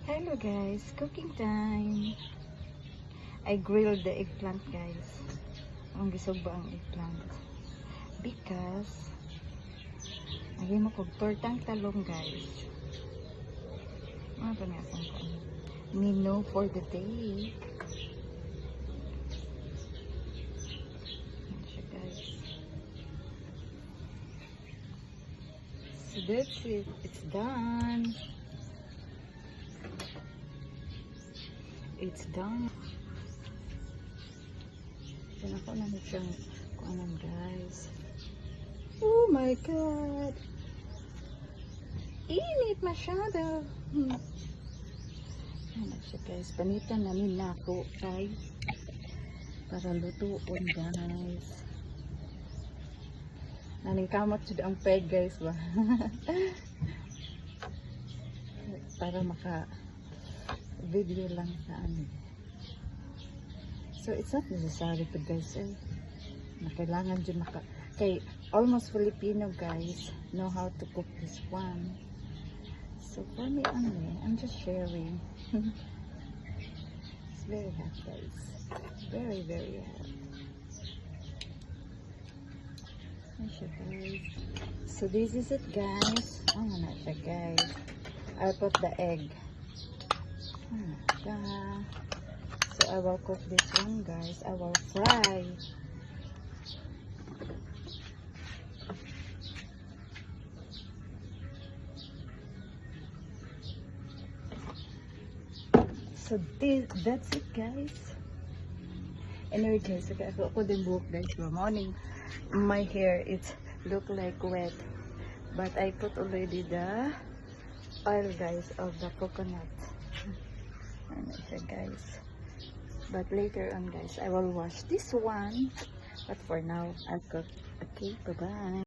Hello guys, cooking time. I grilled the eggplant guys. Ang gisog ba ang eggplant? Because lagyan mo kog tortang talong guys. Ano ba nga itong menu for the day? Ayan siya guys. So that's it. It's done. It's done. Yan ako na siyang kuanan guys. Oh my god! Init masyado. Yan siya guys. Panitan namin na ako kay para lutuon guys. Naning kamot siya ang peg guys ba? Para maka video lang sa ano. So it's not necessary to guys na kailangan dyan kay almost Filipino guys know how to cook this one. So for me only, I'm just sharing. It's very hot guys. Very very hot. Guys. So this is it guys. Oh na siya guys. I put the egg. So I will cook this one guys. I will fry. So that's it guys. Anyway guys, okay, ako din buhok guys. Morning my hair it look like wet, but I put already the oil guys of the coconut. Ano siya guys. But later on guys, I will wash this one. But for now, I'll cook. Okay, bye-bye.